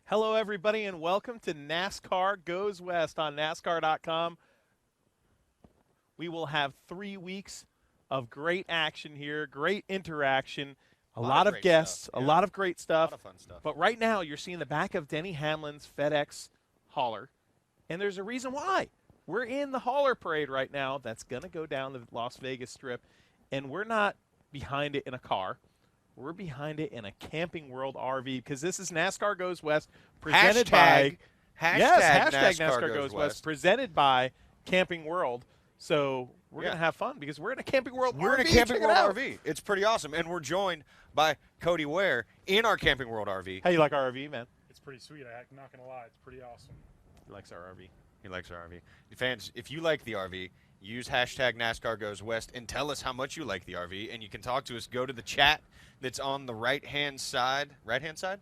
Hello, everybody, and welcome to NASCAR Goes West on NASCAR.com. We will have 3 weeks of great action here, great interaction, a lot of guests, stuff, yeah. a lot of great stuff. A lot of fun stuff. But right now, you're seeing the back of Denny Hamlin's FedEx hauler, and there's a reason why. We're in the hauler parade right now that's going to go down the Las Vegas Strip, and we're not behind it in a car. We're behind it in a Camping World RV because this is NASCAR Goes West presented by NASCAR Goes West presented by Camping World. So we're going to have fun because we're in a Camping World RV. We're in a Camping World RV. It's pretty awesome. And we're joined by Cody Ware in our Camping World RV. How you like our RV, man? It's pretty sweet. I'm not going to lie. It's pretty awesome. He likes our RV. He likes our RV. Fans, if you like the RV, use hashtag NASCAR Goes West and tell us how much you like the RV. And you can talk to us. Go to the chat that's on the right-hand side. Right-hand side?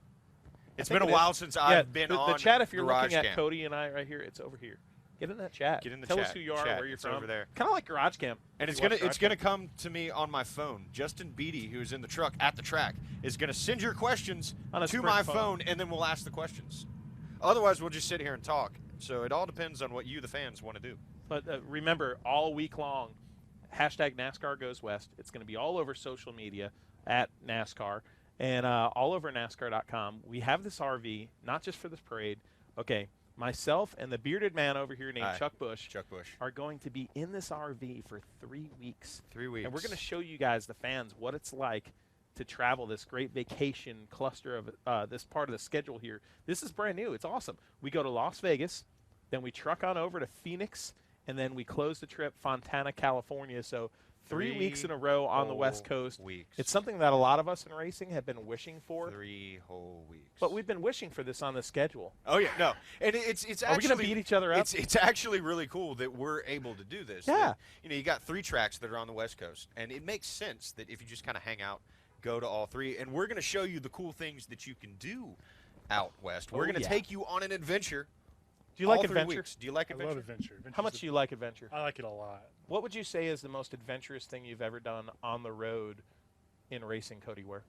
It's been a while since I've been on the chat. If you're looking at Cam. Cody and I right here, it's over here. Get in that chat. Get in the Tell chat. us who you are, Chat. where you're It's from. over there. Kind of like Garage Camp. And it's gonna come to me on my phone. Justin Beatty, who's in the truck at the track, is gonna send your questions to my phone, and then we'll ask the questions. Otherwise, we'll just sit here and talk. So it all depends on what you, the fans, want to do. But remember, all week long, hashtag NASCAR Goes West. It's going to be all over social media at NASCAR and all over NASCAR.com. We have this RV, not just for this parade. Okay, myself and the bearded man over here named Chuck Bush are going to be in this RV for 3 weeks. 3 weeks. And we're going to show you guys, the fans, what it's like to travel this great vacation cluster of this part of the schedule here. This is brand new. It's awesome. We go to Las Vegas, then we truck on over to Phoenix, and then we close the trip Fontana, California. So 3 weeks in a row on the West Coast. It's something that a lot of us in racing have been wishing for. 3 whole weeks. But we've been wishing for this on the schedule. Oh yeah, no, and it's actually. Are we going to beat each other up? It's actually really cool that we're able to do this. Yeah. That, you got 3 tracks that are on the West Coast, and it makes sense that if you just kind of hang out, go to all 3, and we're going to show you the cool things that you can do out west. We're going to take you on an adventure. Do you like adventure? Do you like adventure? I love adventure. How much do you like adventure? I like it a lot. What would you say is the most adventurous thing you've ever done on the road in racing, Cody Ware?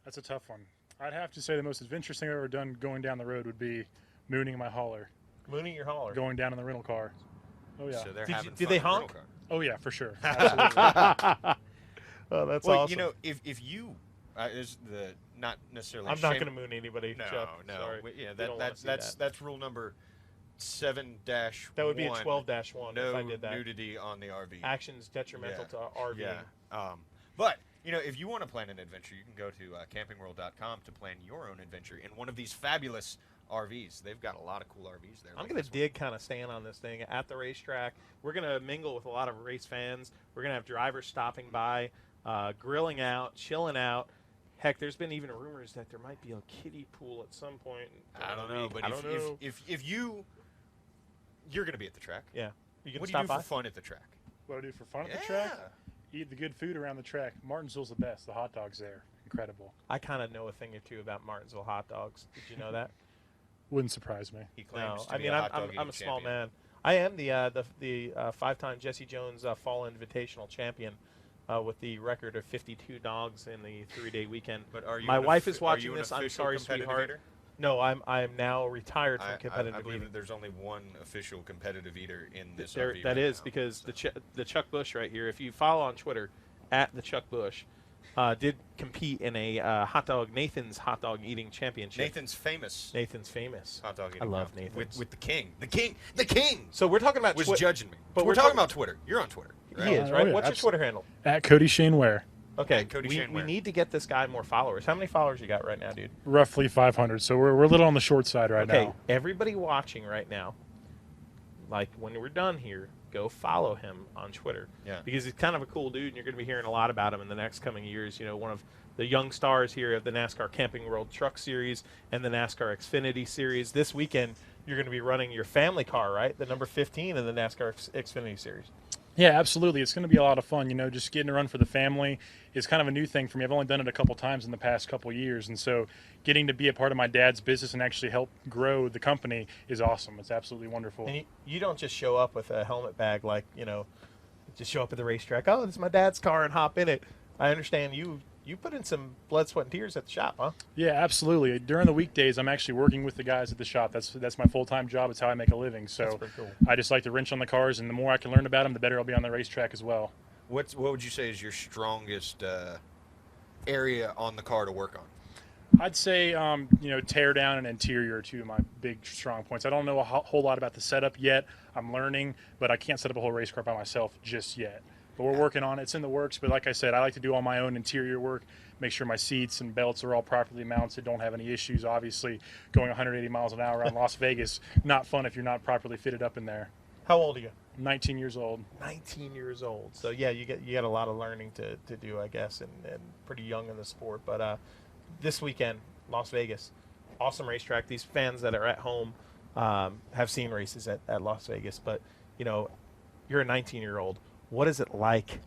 That's a tough one. I'd have to say the most adventurous thing I've ever done going down the road would be mooning my hauler. Mooning your hauler? Going down in the rental car. Oh, yeah. So they're Did having they fun in the honk? rental car. Oh, yeah, for sure. Absolutely. Oh, that's well, awesome. you know, if you is the not necessarily. I'm not going to moon anybody. No, Chuck. no. Sorry. Yeah, We don't wanna see that. that's rule number 7-1. That would be a 12-1 no if I did that. nudity on the RV. Actions detrimental to RV. Yeah. But if you want to plan an adventure, you can go to campingworld.com to plan your own adventure in one of these fabulous RVs. They've got a lot of cool RVs there. I'm going to dig kind of staying on this thing at the racetrack. We're going to mingle with a lot of race fans. We're going to have drivers stopping by, grilling out, chilling out. Heck, there's been even rumors that there might be a kiddie pool at some point. I don't know, but if you're going to be at the track. Yeah. You can what do stop you do by? for fun at the track? What I do for fun at the track? Eat the good food around the track. Martinsville's the best. The hot dogs there. Incredible. I kind of know a thing or two about Martinsville hot dogs. Did you know that? Wouldn't surprise me. He claims to I be mean, a hot dog I'm a eating small champion. man. I am the 5-time Jesse Jones Fall Invitational champion with the record of 52 dogs in the 3-day weekend. But are you My wife is are watching you an this. I'm official sorry, competitive sweetheart. eater? No, I'm now retired from competitive I believe eating. that there's only one official competitive eater in this There, RV that right is now, because so. the Chuck Bush right here. If you follow on Twitter, at the Chuck Bush, did compete in a Nathan's hot dog eating championship. Nathan's famous Hot dog eating. I love competition Nathan's. with the king. So we're talking about Was Twi- judging me. but we're talking about Twitter. You're on Twitter. He Right? is, right? yeah, What's your Twitter handle? At Cody Shane Ware. Okay, Cody we Shane Ware. need to get this guy more followers. How many followers you got right now, dude? Roughly 500. So we're a little on the short side right Okay, now. everybody watching right now, like when we're done here, go follow him on Twitter. Yeah. Because he's kind of a cool dude, and you're going to be hearing a lot about him in the next coming years. You know, one of the young stars here of the NASCAR Camping World Truck Series and the NASCAR Xfinity Series. This weekend, you're going to be running your family car, right? The number 15 in the NASCAR Xfinity Series. Yeah, absolutely. It's going to be a lot of fun. You know, just getting to run for the family is kind of a new thing for me. I've only done it a couple times in the past couple years, and so getting to be a part of my dad's business and actually help grow the company is awesome. It's absolutely wonderful. And you don't just show up with a helmet bag like, you know, just show up at the racetrack. Oh, this is my dad's car and hop in it. I understand you you put in some blood, sweat, and tears at the shop, huh? Yeah, absolutely. During the weekdays, I'm actually working with the guys at the shop. That's my full-time job. It's how I make a living. That's So pretty cool. I just like to wrench on the cars, and the more I can learn about them, the better I'll be on the racetrack as well. What would you say is your strongest area on the car to work on? I'd say, tear down and interior are two of my big strong points. I don't know a whole lot about the setup yet. I'm learning, but I can't set up a whole race car by myself just yet. But we're working on it. It's in the works. But like I said, I like to do all my own interior work, make sure my seats and belts are all properly mounted, don't have any issues. Obviously, going 180 miles an hour around Las Vegas, not fun if you're not properly fitted up in there. How old are you? 19 years old. 19 years old. So yeah, you get a lot of learning to do, I guess, and pretty young in the sport. But this weekend, Las Vegas, awesome racetrack. These fans that are at home have seen races at Las Vegas. But you're a 19-year-old. What is it like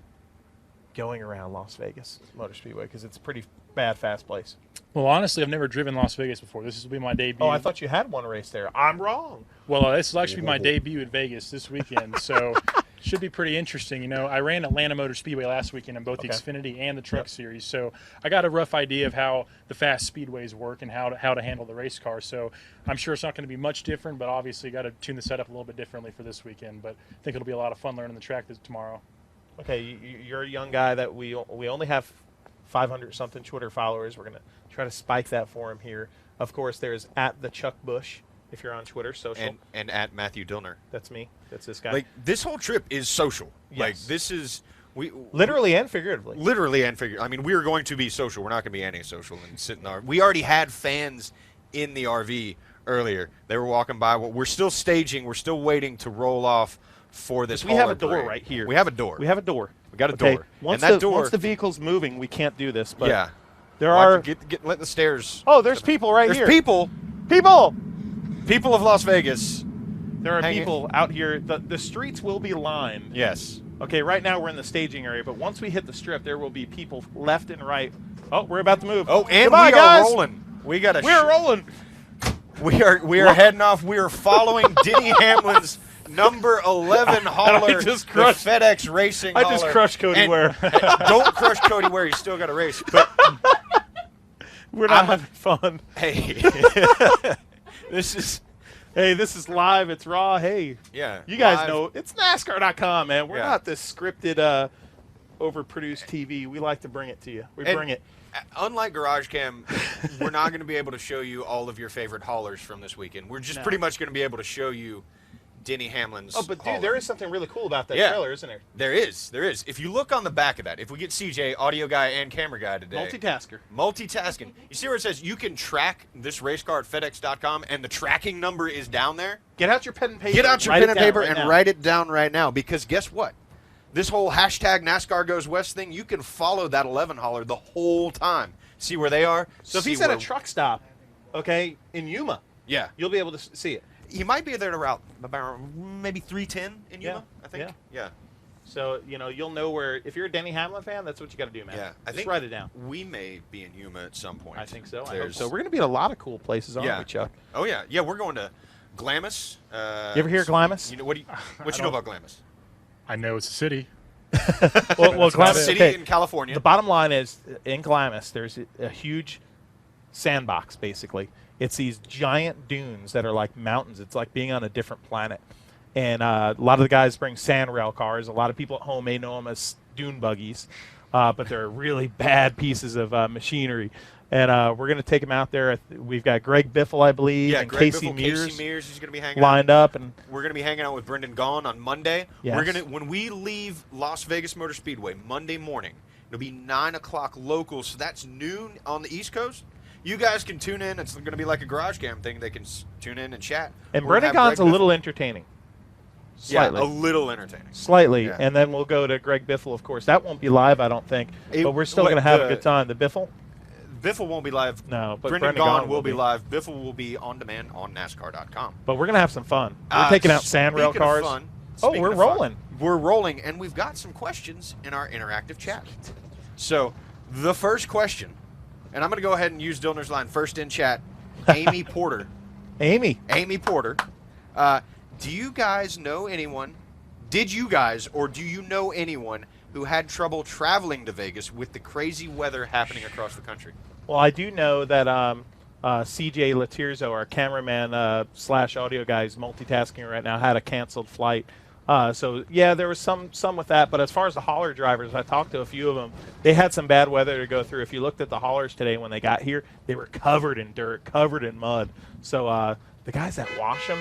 going around Las Vegas Motor Speedway? Because it's a pretty bad, fast place. Well, honestly, I've never driven Las Vegas before. This will be my debut. Oh, I thought you had one race there. I'm wrong. Well, this will actually be my debut at Vegas this weekend, so should be pretty interesting. I ran Atlanta Motor Speedway last weekend in both the Xfinity and the Truck Series, so I got a rough idea of how the fast speedways work and how to handle the race car. So I'm sure it's not going to be much different, but obviously got to tune the setup a little bit differently for this weekend. But I think it'll be a lot of fun learning the track tomorrow. Okay, you're a young guy that we only have 500-something Twitter followers. We're going to try to spike that for him here. Of course, there's at the Chuck Bush if you're on Twitter, social. And at Matthew Dillner. That's me. That's this guy. Like, this whole trip is social. Yes. Like, this is... Literally and figuratively. Literally and figuratively. I mean, we are going to be social. We're not going to be antisocial and sit in our... We already had fans in the RV earlier. They were walking by. We're still staging. We're still waiting to roll off for this We have a hauler door parade. right here. We have a door. We have a door. We got a Okay. door. Once and that door... once the vehicle's moving, we can't do this. But yeah. there We'll are... have to let the stairs... Oh, there's people right There's here. people. People! People of Las Vegas. There are Hang it. people out here. The streets will be lined. Yes. Okay, right now we're in the staging area, but once we hit the strip, there will be people left and right. Oh, we're about to move. Oh, and Goodbye, we are guys. rolling. We got a... We're rolling. We are heading off. We are following Denny Hamlin's number 11 hauler, just crushed- the FedEx Racing I just hauler. crushed Cody And- Ware. Don't crush Cody Ware. He's still got a race. But We're not having fun. hey, this is Hey, this is live. It's raw. Hey, yeah. you guys live. know it's NASCAR.com, man. We're Yeah. not this scripted, overproduced TV. We like to bring it to you. We And bring it. Unlike Garage Cam, we're not going to be able to show you all of your favorite haulers from this weekend. We're just No. pretty much going to be able to show you Denny Hamlin's. Oh, but dude, hauler. there is something really cool about that Yeah. trailer, isn't there? There is. If you look on the back of that, if we get CJ, audio guy and camera guy today. Multitasker. Multitasking. You see where it says you can track this race car at FedEx.com and the tracking number is down there? Get out your pen and paper. Get out your Write pen it and down paper right and now. write it down right now because guess what? This whole hashtag NASCAR Goes West thing, you can follow that 11 hauler the whole time. See where they are. So if see he's at a where- truck stop, okay, in Yuma, Yeah. you'll be able to see it. He might be there at about maybe 310 in Yuma, Yeah, I think. Yeah. So, you'll know where, if you're a Denny Hamlin fan, that's what you got to do, man. Yeah. I Just think write it down. We may be in Yuma at some point. I think so. I hope There's- so. We're going to be at a lot of cool places, aren't Yeah. we, Chuck? Oh, yeah. Yeah, we're going to Glamis. You ever hear Glamis? You know, what you know about Glamis? I know it's a city. Well, That's about Glamis, it. City okay. in California. The bottom line is, in Glamis, there's a huge sandbox, basically. It's these giant dunes that are like mountains. It's like being on a different planet. And a lot of the guys bring sand rail cars. A lot of people at home may know them as dune buggies, but they're really bad pieces of machinery. And we're going to take them out there. We've got Greg Biffle, I believe, yeah, and Greg Casey Biffle, Mears Casey Mears is going to be hanging lined up. And We're going to be hanging out with Brendan Gaughan on Monday. Yes. We're going to when we leave Las Vegas Motor Speedway Monday morning. It'll be 9 o'clock local, so that's noon on the East Coast. You guys can tune in. It's going to be like a Garage Cam thing. They can tune in and chat. and We're Brendan gonna have Gaughan's a Greg little Biffle. entertaining. Yeah, Slightly. a little entertaining. Slightly. Yeah. And then we'll go to Greg Biffle, of course. That won't be live, I don't think. But we're still going to have a good time. The Biffle? Biffle won't be live. No, but Brendan Brendan Gaughan Gaughan will be live. Biffle will be on demand on NASCAR.com. But we're going to have some fun. We're taking out sand rail Speaking of cars. fun, Oh, speaking we're of fun, rolling. We're rolling, and we've got some questions in our interactive chat. So, the first question, and I'm going to go ahead and use Dillner's line first in chat. Amy Porter. Amy. Amy Porter. Do you guys know anyone? Did you guys or do you know anyone who had trouble traveling to Vegas with the crazy weather happening across the country. Well, I do know that CJ Latirzo, our cameraman slash audio guy, is multitasking right now, had a canceled flight. So, yeah, there was some with that. But as far as the hauler drivers, I talked to a few of them. They had some bad weather to go through. If you looked at the haulers today when they got here, they were covered in dirt, covered in mud. So the guys that wash them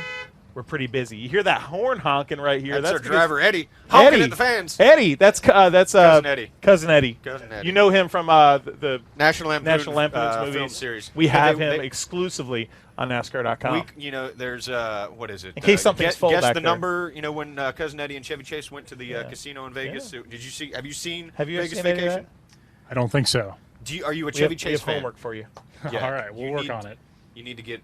were pretty busy. You hear that horn honking right here. That's our because driver, Eddie, honking Eddie, at the fans. Eddie, that's Cousin Eddie. Cousin Eddie. Cousin Eddie. You know him from the National Lampoon's movies. film series. We have They- him exclusively on NASCAR.com. There's what is it? In case something's full guess back the there. number. When Cousin Eddie and Chevy Chase went to the casino in Vegas. Yeah. So did you see? Have you seen Have you ever Vegas seen any of Vacation? I don't think so. Are you a We Chevy have Chase fan? homework for you. Yeah, All right, we'll you work need- on it. You need to get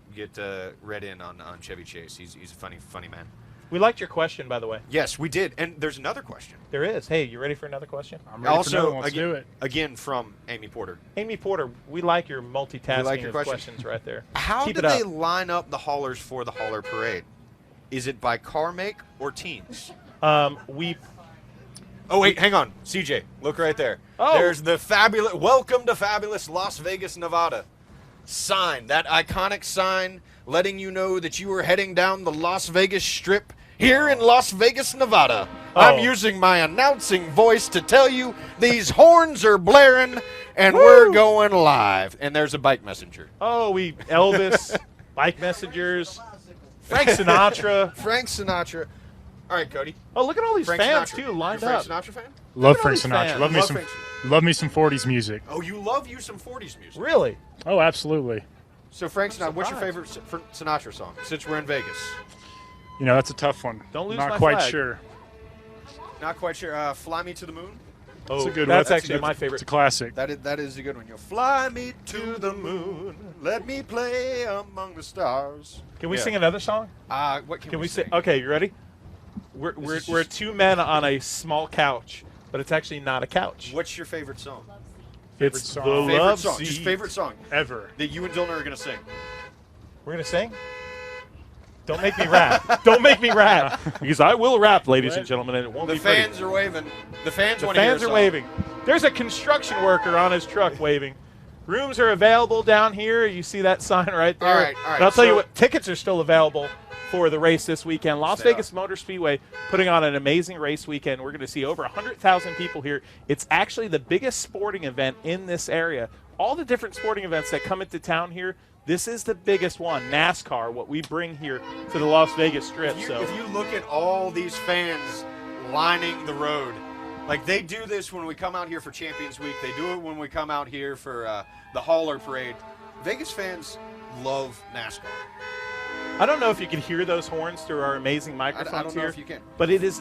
read in on Chevy Chase. He's a funny man. We liked your question, by the way. Yes, we did. And there's another question. There is. Hey, you ready for another question? I'm ready for another one. Let's do it. Again from Amy Porter. Amy Porter, we like your multitasking like your of question. questions right there. How Keep did it up. they line up the haulers for the hauler parade? Is it by car make or teams? We Oh wait, hang on, CJ, look right there. Oh. There's the fabulous "Welcome to fabulous Las Vegas, Nevada" sign. That iconic sign letting you know that you are heading down the Las Vegas Strip here in Las Vegas, Nevada. Oh. I'm using my announcing voice to tell you these horns are blaring and we're going live. And there's a bike messenger. we Elvis, bike messengers, Frank Sinatra. Frank Sinatra. All right, Cody. Oh, look at all these Frank fans Sinatra. too lined You're a up. Frank Sinatra fan? Love at all Frank these Sinatra. fans. Love me some 40s music. Oh, you love you some 40s music. Really? Oh, absolutely. So Frank Sinatra, what's your surprised. favorite Sinatra song? Since we're in Vegas. You know, that's a tough one. Don't lose Not my quite flag. sure. Not quite sure. Fly Me to the Moon. Oh, It's a good that's one. actually my It's favorite. a classic. That is a good one. You'll fly me to the moon. Let me play among the stars. Can we Yeah. sing another song? What can Can we we sing? sing? Okay, you ready? We're two men on a small couch, but it's actually not a couch. What's your favorite song? It's song. the Favorite love song. seat. Just favorite song Ever. that you and Dylan are gonna sing. We're gonna sing. Don't make me rap. Don't make me rap, because I will rap, ladies and gentlemen, and it won't The be pretty. fans are waving. The fans The want to hear a fans are song. waving. There's a construction worker on his truck waving. Rooms are available down here. You see that sign right there. All right, And I'll tell you so- what, tickets are still available for the race this weekend. Las They Vegas Motor Speedway putting on an amazing race weekend. We're going to see over 100,000 people here. It's actually the biggest sporting event in this area. All the different sporting events that come into town here, this is the biggest one. NASCAR, what we bring here to the Las Vegas Strip. If you look at all these fans lining the road, like they do this when we come out here for Champions Week. They do it when we come out here for the hauler parade. Vegas fans love NASCAR. I don't know if you can hear those horns through our amazing microphones I don't know here, if you can. but it's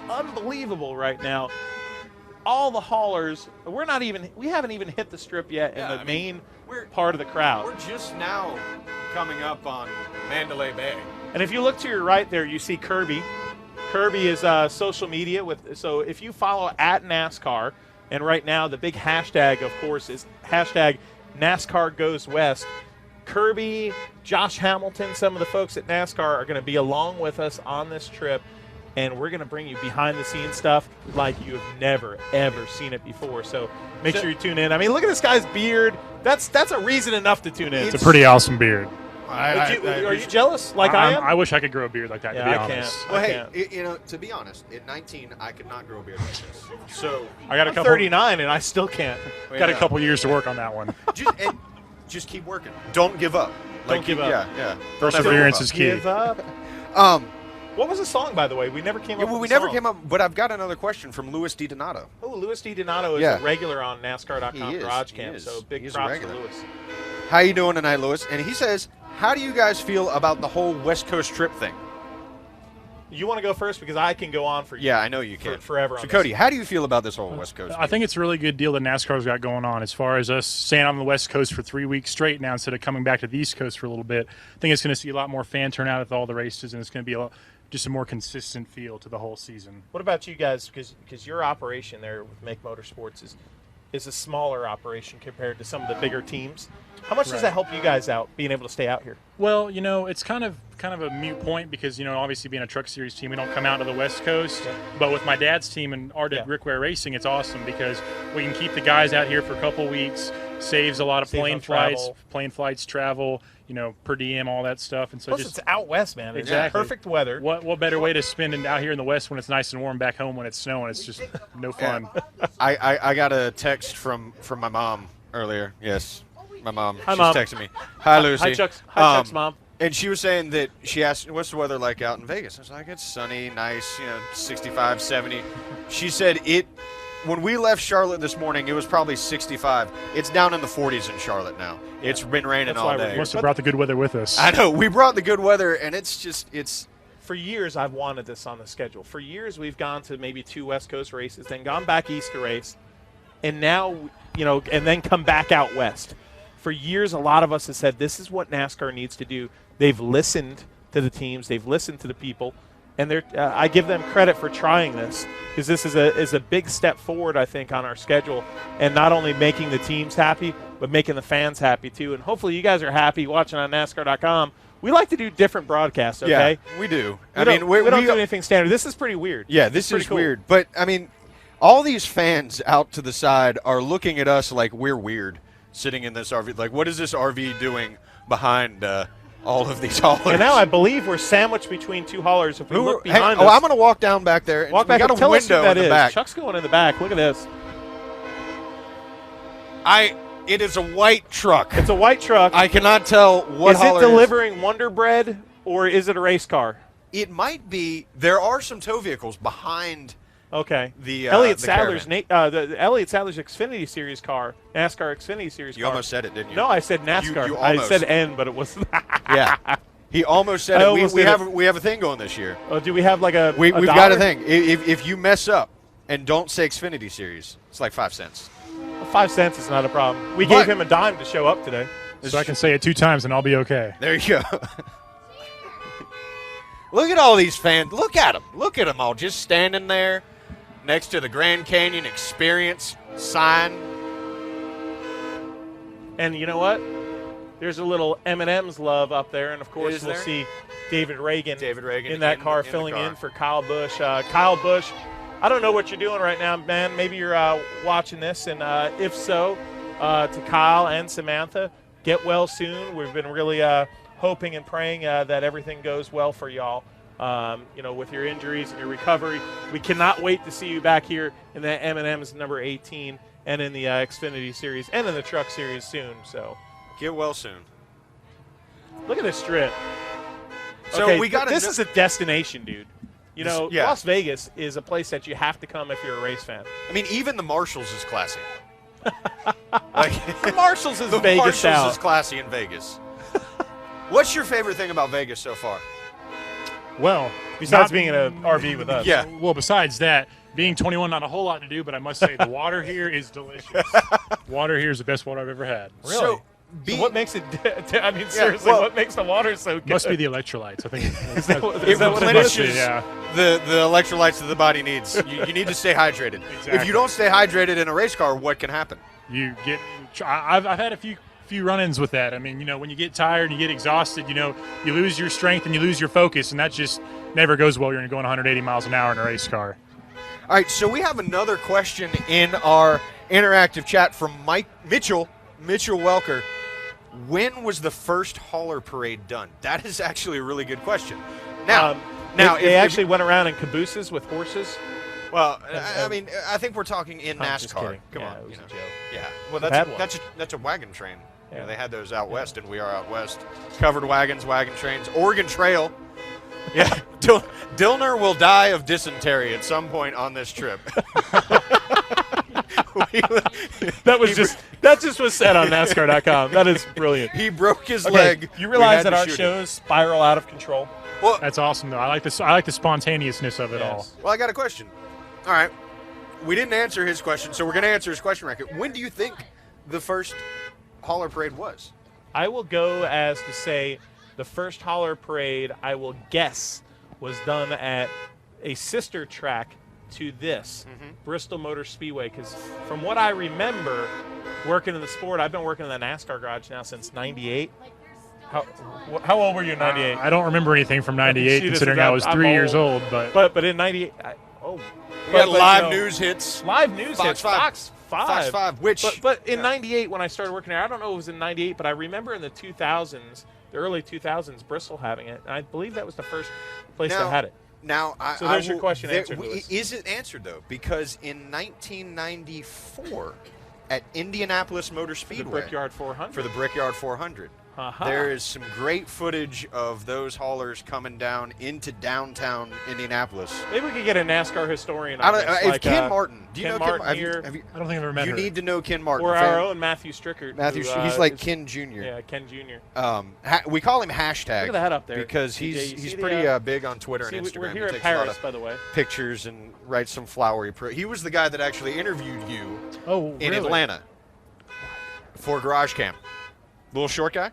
unbelievable right now. All the haulers, we haven't even hit the strip yet, Yeah, and the I mean, main we're- part of the crowd. We're just now coming up on Mandalay Bay. And if you look to your right there, you see Kirby. Kirby is social media so if you follow at NASCAR, and right now the big hashtag, of course, is hashtag NASCAR Goes West. Kirby, Josh Hamilton, some of the folks at NASCAR are going to be along with us on this trip, and we're going to bring you behind-the-scenes stuff like you have never, ever seen it before. So make sure you tune in. I mean, look at this guy's beard. That's a reason enough to tune in. It's a pretty awesome beard. Are you jealous like I am? I wish I could grow a beard like that, Yeah, to be I honest. can't. Well, I hey, can't. to be honest, at 19, I could not grow a beard like this. So I got a I'm couple 39 and I still can't. got a couple years to work on that one. just keep working. Don't give up. Don't give up. Yeah. Perseverance is key. Give up. Um, What was the song, by the way? We never came up with we the never song. came up, but I've got another question from Louis DiDonato. Oh, Louis DiDonato is Yeah. a regular on NASCAR.com He is, Garage he Camp, is. so big He's a props to regular. Louis. How you doing tonight, Louis? And he says, how do you guys feel about the whole West Coast trip thing? You want to go first because I can go on for Yeah, I know you can. forever. So, on Cody, this. how do you feel about this whole West Coast? I think it's a really good deal that NASCAR's got going on as far as us staying on the West Coast for 3 weeks straight now instead of coming back to the East Coast for a little bit. I think it's going to see a lot more fan turnout at all the races, and it's going to be just a more consistent feel to the whole season. What about you guys? Because your operation there with Make Motorsports is a smaller operation compared to some of the bigger teams. How much does Right. that help you guys out, being able to stay out here? Well, it's kind of a moot point because obviously being a Truck Series team, we don't come out to the West Coast. Yeah. But with my dad's team and our Yeah. Rick Ware Racing, it's awesome because we can keep the guys out here for a couple weeks. Saves a lot of Saves on plane flights, travel, per diem, all that stuff. And so Plus, it's out west, man. It's Exactly. perfect weather. what better way to spend it out here in the West when it's nice and warm, back home when it's snowing? It's just no fun. I got a text from my mom earlier. Yes, my mom. Hi, She's Mom. texting me. Hi, Lucy. Hi, Chuck's mom. And she was saying that she asked, what's the weather like out in Vegas? I was like, it's sunny, nice, 65, 70. She said when we left Charlotte this morning, it was probably 65. It's down in the 40s in Charlotte now. It's been raining That's all why we're day. Must have brought the good weather with us. I know. We brought the good weather, and it's For years, I've wanted this on the schedule. For years, we've gone to maybe 2 West Coast races, then gone back east to race, and now, and then come back out west. For years, a lot of us have said this is what NASCAR needs to do. They've listened to the teams, they've listened to the people, and I give them credit for trying this because this is a big step forward, I think, on our schedule, and not only making the teams happy, but making the fans happy too. And hopefully, you guys are happy watching on NASCAR.com. We like to do different broadcasts, okay? Yeah, we do. We don't do anything standard. This is pretty weird. Yeah, this Pretty is cool. weird. But, all these fans out to the side are looking at us like we're weird sitting in this RV. Like, what is this RV doing behind all of these haulers? And now I believe we're sandwiched between 2 haulers. If we look behind us, I'm going to walk down back there. And walk we back got up. a Tell us who window that in the is. back. Chuck's going in the back. Look at this. It is a white truck. It's a white truck. I cannot tell what is it hauler delivering Wonder Bread or is it a race car? It might be. There are some tow vehicles behind. Okay. The Elliott the Sadler's caravan. the Elliott Sadler's Xfinity Series car, NASCAR Xfinity Series You car. almost said it, didn't you? No, I said NASCAR. You I almost. said N, but it was. Yeah. He almost said I it. almost We did have it. we have a thing going this year. Oh, do we have like a? We've $1? got a thing. If you mess up and don't say Xfinity Series, it's like 5 cents. 5 cents is not a problem. We But- gave him a dime to show up today. So I can say it 2 times and I'll be okay. There you go. Look at all these fans. Look at them. Look at them all just standing there next to the Grand Canyon Experience sign. And you know what? There's a little M&M's love up there, and of course Is we'll there? see David Reagan in that car the filling car. in for Kyle Busch. Kyle Busch, I don't know what you're doing right now, man. Maybe you're watching this, and if so, to Kyle and Samantha, get well soon. We've been really hoping and praying that everything goes well for y'all. With your injuries and your recovery, we cannot wait to see you back here in the M&M's number 18 and in the Xfinity Series and in the Truck Series soon. So. Get well soon. Look at this strip. So okay, we got this is a destination, dude. Yeah. Las Vegas is a place that you have to come if you're a race fan. I mean, even the Marshalls is classy. Like The Marshalls is the Vegas Marshalls out. is classy in Vegas. What's your favorite thing about Vegas so far? Well, Besides not- being in an RV with us. Yeah. Well, besides that, being 21, not a whole lot to do, but I must say the water here is delicious. Water here is the best water I've ever had. Really? So, So what makes it? I mean, Yeah, seriously, well- what makes the water so good? Must be the electrolytes. I think Is that what it it replenishes is? Yeah. the electrolytes that the body needs. You need to stay hydrated. If Exactly. you don't stay hydrated in a race car, what can happen? You get. I've had a few run-ins with that. I mean, when you get tired and you get exhausted, you lose your strength and you lose your focus, and that just never goes well. You're going 180 miles an hour in a race car. All right, so we have another question in our interactive chat from Mitchell Welker. When was the first hauler parade done? That is actually a really good question. Now, they actually went around in cabooses with horses. well, I mean, I think we're talking in I'm just NASCAR. kidding. Come Yeah, on, it was a joke. Yeah, well, I've had one. that's a wagon train. Yeah. They had those out west, and we are out west. Covered wagons, wagon trains, Oregon Trail. Yeah, Dillner will die of dysentery at some point on this trip. That just was said on NASCAR.com. That is brilliant. He broke his Okay, leg. you We realize had that to our shoot him. shows spiral out of control. Well, That's awesome, though. I like the spontaneousness of it all. Yes. well, I got a question. All right, we didn't answer his question, so we're going to answer his question right here. When do you think the first hauler parade was? I will go as to say the first hauler parade, I will guess, was done at a sister track to this Mm-hmm. Bristol Motor Speedway, because from what I remember working in the sport, I've been working in the NASCAR garage now since '98. How old were you in '98? I don't remember anything from '98, See, this considering is- I was I'm 3 years old. old. But in '98, We got live you know, news hits. live news Fox hits, 5. Fox 5. Fox 5, which But in '98 when I started working there, I don't know if it was in '98, but I remember in the 2000s, the early 2000s, Bristol having it, and I believe that was the first place that had it. Now, So there's your question answered, Lewis. Is it answered, though? Because in 1994, at Indianapolis Motor The Speedway, Brickyard 400. for the Brickyard 400, Uh-huh. there is some great footage of those haulers coming down into downtown Indianapolis. Maybe we could get a NASCAR historian I on don't, this. if like, Ken Martin, do you Ken know Martin Ken? Have here. you, I don't think I've ever met you her. need to know Ken Martin. Or fan. our own Matthew Strickert. Matthew. who, He's like is- Ken Jr. Yeah, Ken Jr. We call him hashtag. Look at that up there. because Yeah, you he's see pretty the, big on Twitter See, and Instagram. we're here He in takes a lot Paris, of by the way. pictures and writes some flowery. He was the guy that actually interviewed you Oh, in really? Atlanta for Garage Camp. Little short guy.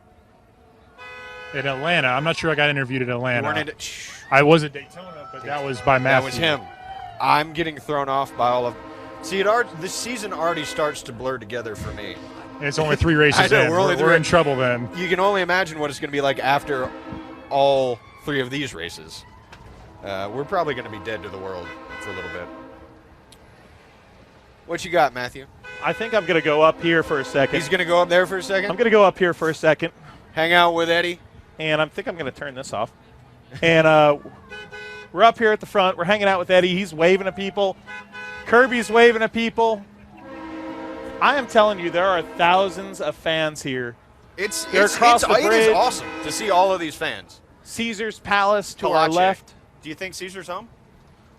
In Atlanta. I'm not sure I got interviewed in You Atlanta. weren't in- Shh. I was at Daytona, but that was by That Matthew. was him. I'm getting thrown off by all of. See, this season already starts to blur together for me. And it's only 3 races I know, in. we're only We're three- in trouble then. You can only imagine what it's going to be like after all 3 of these races. We're probably going to be dead to the world for a little bit. What you got, Matthew? I think I'm going to go up here for a second. He's going to go up there for a second. I'm going to go up here for a second, Hang out with Eddie. and I think I'm going to turn this off. And we're up here at the front. We're hanging out with Eddie. He's waving at people. Kirby's waving at people. I am telling you, there are thousands of fans here. They're across the it is bridge. awesome to see all of these fans. Caesar's Palace to our Palace. left. Do you think Caesar's home?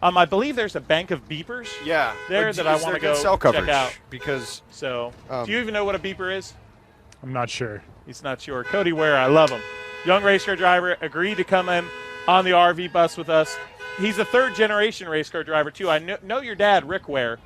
I believe there's a bank of beepers. Yeah. There Is that I there wanna good go cell check coverage? out. Because So, Um, do you even know what a beeper is? I'm not sure. He's not sure. Cody Ware, I love him. Young race car driver, agreed to come in on the RV bus with us. He's a third-generation race car driver, too. I know your dad, Rick Ware,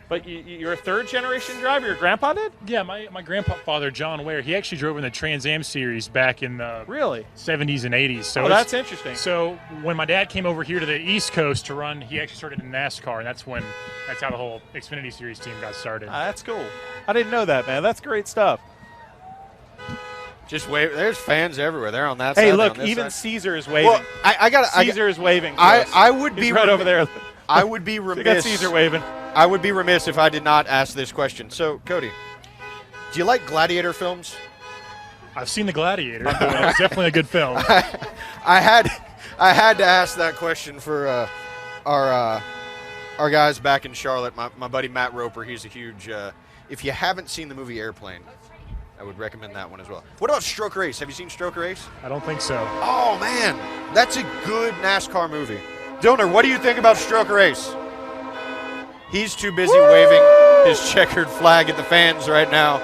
but you're a third-generation driver? Your grandpa did? Yeah, my grandfather, John Ware, he actually drove in the Trans Am series back in the Really? 70s and 80s. So Oh, it's- that's interesting. So when my dad came over here to the East Coast to run, he actually started in NASCAR, and that's how the whole Xfinity Series team got started. That's cool. I didn't know that, man. That's great stuff. just wave. There's fans everywhere. They're on that side. Hey, they're look, on this even side. Caesar is waving. Well, I got. Caesar is waving. to us. I would He's be right over there. I would be We got remiss. Caesar waving. I would be remiss if I did not ask this question. So, Cody, do you like gladiator films? I've seen The Gladiator. It's definitely a good film. I had to ask that question for our guys back in Charlotte. My buddy Matt Roper, he's a huge. If you haven't seen the movie Airplane, I would recommend that one as well. What about Stroke Race? Have you seen Stroke Race? I don't think so. Oh man, that's a good NASCAR movie. Dillner, what do you think about Stroke Race? He's too busy waving his checkered flag at the fans right now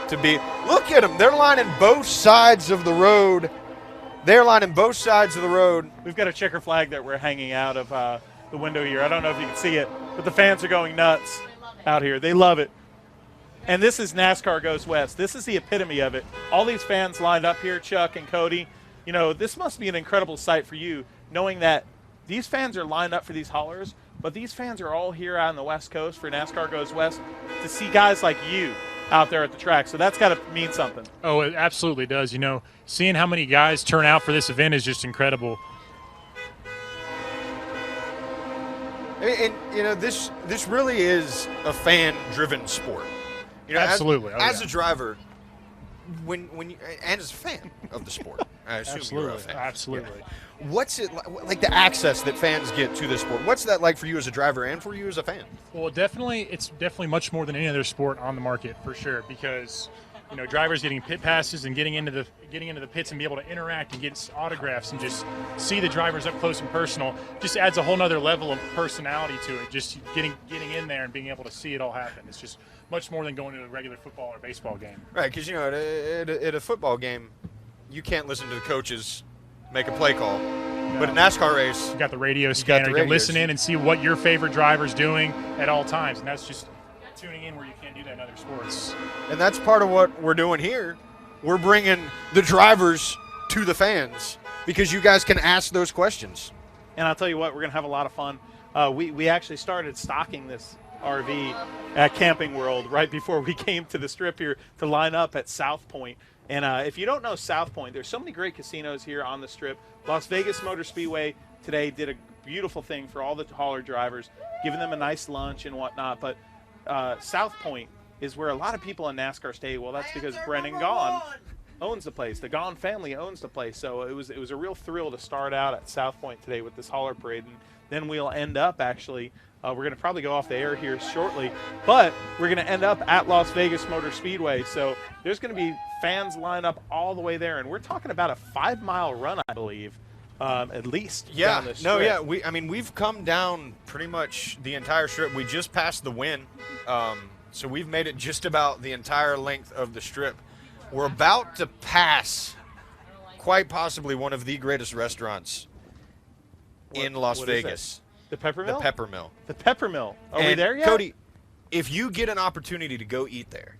to be. Look at them. They're lining both sides of the road. They're lining both sides of the road. We've got a checker flag that we're hanging out of the window here. I don't know if you can see it, but the fans are going nuts out here. They love it. And this is NASCAR Goes West. This is the epitome of it. All these fans lined up here, Chuck and Cody. You know, this must be an incredible sight for you, knowing that these fans are lined up for these haulers, but these fans are all here out on the West Coast for NASCAR Goes West to see guys like you out there at the track. So that's got to mean something. Oh, it absolutely does. You know, seeing how many guys turn out for this event is just incredible. And you know, this really is a fan-driven sport. You know, Absolutely. As a driver, when you, and as a fan of the sport, I assume you're a fan. Absolutely. What's it like the access that fans get to this sport? What's that like for you as a driver and for you as a fan? Well, it's definitely much more than any other sport on the market for sure, because you know, drivers getting pit passes and getting into the pits and be able to interact and get autographs and just see the drivers up close and personal just adds a whole nother level of personality to it. Just getting in there and being able to see it all happen. It's just much more than going to a regular football or baseball game. Right, because you know, at a football game, you can't listen to the coaches make a play call. But a NASCAR race, You got the radio scanner. You can listen in and see what your favorite driver's doing at all times, and that's just tuning in where you can't do that in other sports. and that's part of what we're doing here. We're bringing the drivers to the fans because you guys can ask those questions. And I'll tell you what, we're going to have a lot of fun. We actually started stocking this RV at Camping World right before we came to the strip here to line up at South Point. And if you don't know South Point, there's so many great casinos here on the strip. Las Vegas Motor Speedway today did a beautiful thing for all the hauler drivers, giving them a nice lunch and whatnot. But South Point is where a lot of people in NASCAR stay. Well, that's because Brennan Gaughan owns the place. The Gaughan family owns the place. So it was a real thrill to start out at South Point today with this hauler parade. And then we'll end up actually, we're going to probably go off the air here shortly, but we're going to end up at Las Vegas Motor Speedway. So there's going to be fans lined up all the way there. And we're talking about a 5-mile run, I believe, at least. Down this strip. We've come down pretty much the entire strip. We just passed the Wynn. So we've made it just about the entire length of the strip. We're about to pass quite possibly one of the greatest restaurants in Las Vegas. The Pepper Mill? The Pepper Mill. The Pepper Mill. Are we there yet? Cody, if you get an opportunity to go eat there,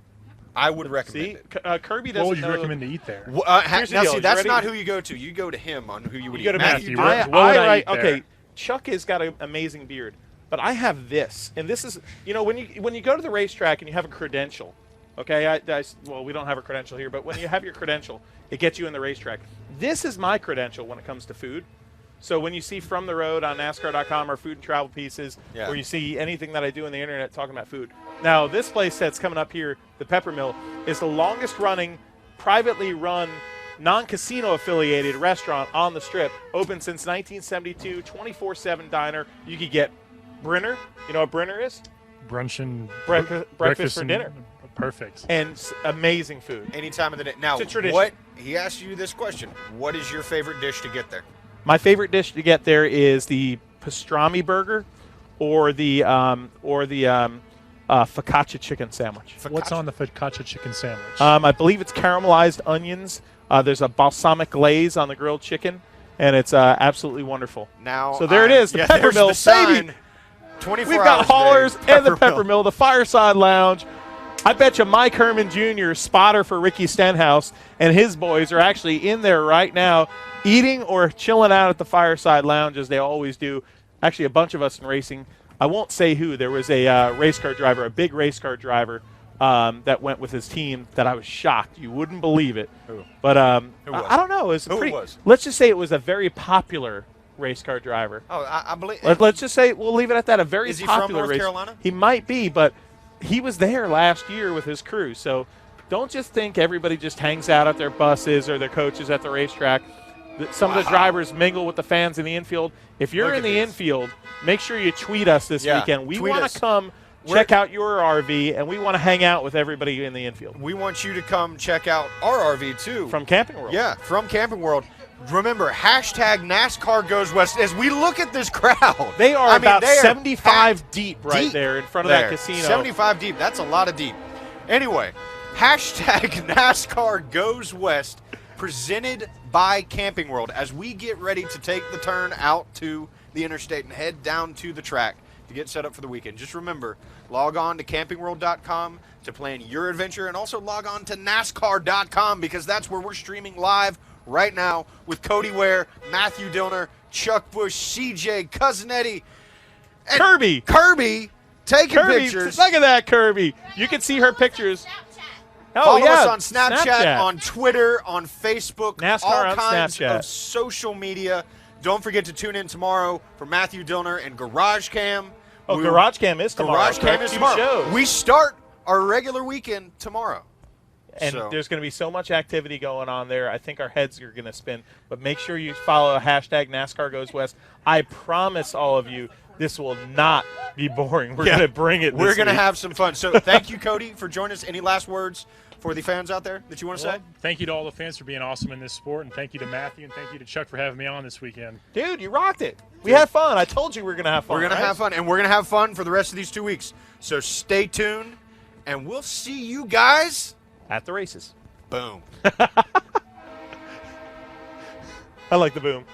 I would recommend it. Kirby doesn't What would you know. recommend to eat there? Here's the Now, deal. see, You that's ready? not who you go to. You go to him on who you would You eat. go to Matthew. Matthew. What would I eat there? Okay, Chuck has got an amazing beard, but I have this, and this is, when you go to the racetrack and you have a credential, okay, well, we don't have a credential here, but when you have your credential, it gets you in the racetrack. This is my credential when it comes to food. So when you see From the Road on NASCAR.com or Food and Travel Pieces, or you see anything that I do on the internet talking about food. Now, this place that's coming up here, the Pepper Mill, is the longest running, privately run, non-casino affiliated restaurant on the strip. Open since 1972, 24/7 diner. You could get Brinner. You know what Brinner is? Brunch and Breakfast for dinner. Perfect. And amazing food. Any time of the day. Now, It's a tradition. he asked you this question. What is your favorite dish to get there? My favorite dish to get there is the pastrami burger or the focaccia chicken sandwich. What's on the focaccia chicken sandwich? I believe it's caramelized onions. There's a balsamic glaze on the grilled chicken, and it's absolutely wonderful. Now, So there it is, the Pepper there's Mill, the sign, baby. 24 We've got hours a day, haulers and the Pepper Mill. Mill, the Fireside Lounge. I bet you Mike Herman Jr., spotter for Ricky Stenhouse, and his boys are actually in there right now eating or chilling out at the Fireside Lounge as they always do. Actually, a bunch of us in racing. I won't say who. There was a race car driver, a big race car driver that went with his team that I was shocked. You wouldn't believe it. Who? But Who was I don't know. It Who was? Let's just say it was a very popular race car driver. Oh, I believe. Let's just say we'll leave it at that. A very Is he from popular North race. Carolina? He might be, but he was there last year with his crew. So don't just think everybody just hangs out at their buses or their coaches at the racetrack. Some of the drivers mingle with the fans in the infield. If you're Look in at the this. infield, make sure you tweet us this weekend. We tweet want us. to come check out your RV, and we want to hang out with everybody in the infield. We want you to come check out our RV too. From Camping World. Yeah, from Camping World. Remember, hashtag NASCAR goes west. As we look at this crowd, They are about they are 75 packed deep right deep there in front of there. that casino. 75 deep. That's a lot of deep. Anyway, hashtag NASCAR goes west, presented by Camping World, as we get ready to take the turn out to the interstate and head down to the track to get set up for the weekend. Just remember, log on to campingworld.com to plan your adventure, and also log on to NASCAR.com, because that's where we're streaming live right now with Cody Ware, Matthew Dillner, Chuck Bush, CJ, Cousin Eddie, and Kirby taking pictures. Look at that, Kirby. You can see her pictures. Oh, Follow yeah. us on Snapchat, on Twitter, on Facebook, NASCAR all on kinds Snapchat. of social media. Don't forget to tune in tomorrow for Matthew Dillner and Garage Cam. Oh, Garage Cam is tomorrow. Garage Cam correct? is 2 tomorrow. shows. We start our regular weekend tomorrow. And So- there's going to be so much activity going on there. I think our heads are going to spin. But make sure you follow hashtag NASCAR Goes West. I promise all of you, this will not be boring. We're going to bring it. We're going to have some fun. So thank you, Cody, for joining us. Any last words for the fans out there that you want to say? Thank you to all the fans for being awesome in this sport, and thank you to Matthew, and thank you to Chuck for having me on this weekend. Dude, you rocked it. We had fun. I told you we were going to have fun. We're going right? to have fun, and we're going to have fun for the rest of these 2 weeks. So stay tuned, and we'll see you guys at the races. Boom. I like the boom.